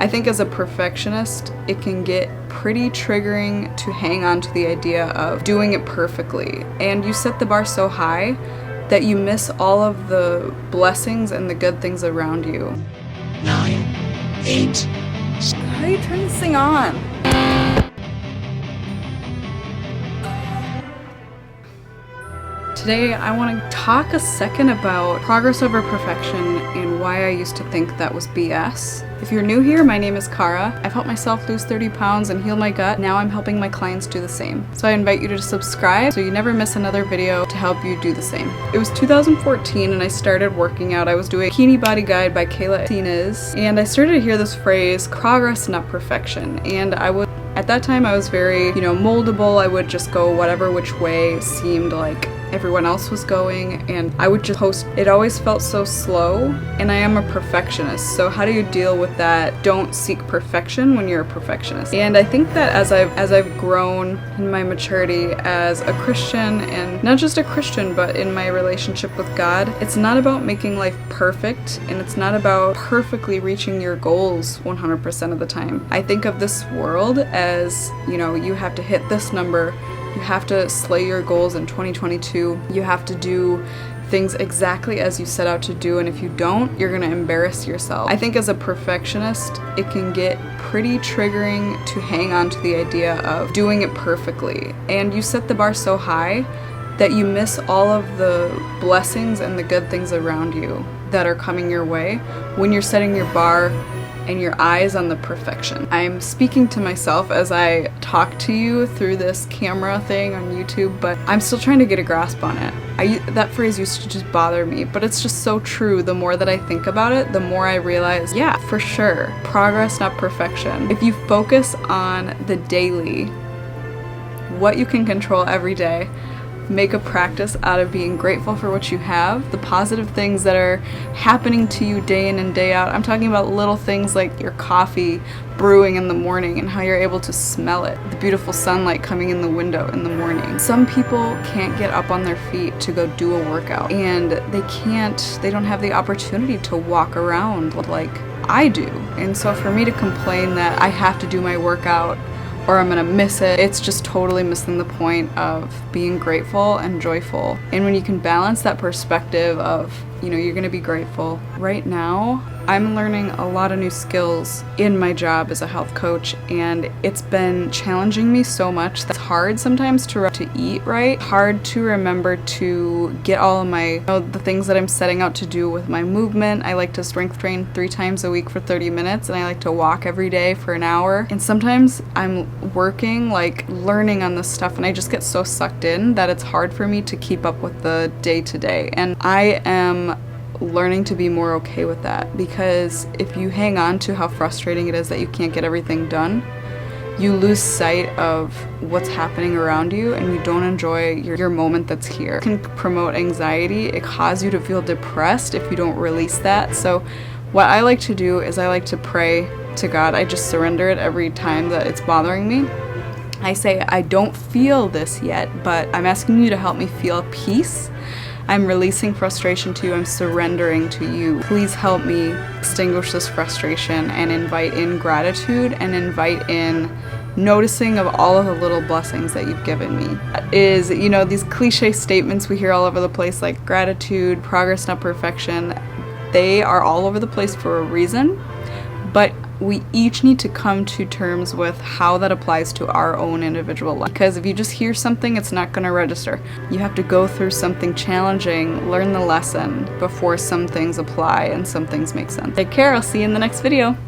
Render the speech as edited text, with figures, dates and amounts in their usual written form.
I think as a perfectionist, it can get pretty triggering to hang on to the idea of doing it perfectly. And you set the bar so high that you miss all of the blessings and the good things around you. 9, 8. How do you turn this thing on? Today, I want to talk a second about progress over perfection and why I used to think that was BS. If you're new here, my name is Kara. I've helped myself lose 30 pounds and heal my gut. Now I'm helping my clients do the same. So I invite you to subscribe so you never miss another video to help you do the same. It was 2014 and I started working out. I was doing a Bikini Body Guide by Kayla Tines, and I started to hear this phrase, progress, not perfection. And at that time, I was very, moldable. I would just go whatever which way seemed like everyone else was going, and I would just post. It always felt so slow, and I am a perfectionist, so how do you deal with that? Don't seek perfection when you're a perfectionist. And I think that as I've grown in my maturity as a Christian, and not just a Christian, but in my relationship with God, it's not about making life perfect, and it's not about perfectly reaching your goals 100% of the time. I think of this world as, you have to hit this number. You have to slay your goals in 2022. You have to do things exactly as you set out to do, and if you don't, you're gonna embarrass yourself. I think as a perfectionist, it can get pretty triggering to hang on to the idea of doing it perfectly. And you set the bar so high that you miss all of the blessings and the good things around you that are coming your way when you're setting your bar and your eyes on the perfection. I'm speaking to myself as I talk to you through this camera thing on YouTube, but I'm still trying to get a grasp on it. That phrase used to just bother me, but it's just so true. The more that I think about it, the more I realize, yeah, for sure, progress, not perfection. If you focus on the daily, what you can control every day, make a practice out of being grateful for what you have, the positive things that are happening to you day in and day out. I'm talking about little things like your coffee brewing in the morning and how you're able to smell it, the beautiful sunlight coming in the window in the morning. Some people can't get up on their feet to go do a workout, and they don't have the opportunity to walk around like I do. And so for me to complain that I have to do my workout or I'm gonna miss it, it's just totally missing the point of being grateful and joyful. And when you can balance that perspective of, you're gonna be grateful. Right now, I'm learning a lot of new skills in my job as a health coach, and it's been challenging me so much that it's hard sometimes to eat right, hard to remember to get all of the things that I'm setting out to do with my movement. I like to strength train 3 times a week for 30 minutes, and I like to walk every day for an hour. And sometimes I'm working, learning on this stuff, and I just get so sucked in that it's hard for me to keep up with the day-to-day. And I am learning to be more okay with that, because if you hang on to how frustrating it is that you can't get everything done, you lose sight of what's happening around you and you don't enjoy your moment that's here. It can promote anxiety. It causes you to feel depressed if you don't release that. So what I like to do is I like to pray to God. I just surrender it every time that it's bothering me. I say, I don't feel this yet, but I'm asking you to help me feel peace. I'm releasing frustration to you. I'm surrendering to you. Please help me extinguish this frustration and invite in gratitude and invite in noticing of all of the little blessings that you've given me. These cliche statements we hear all over the place, like gratitude, progress, not perfection, they are all over the place for a reason, but we each need to come to terms with how that applies to our own individual life. Because if you just hear something, it's not going to register. You have to go through something challenging, learn the lesson before some things apply and some things make sense. Take care, I'll see you in the next video.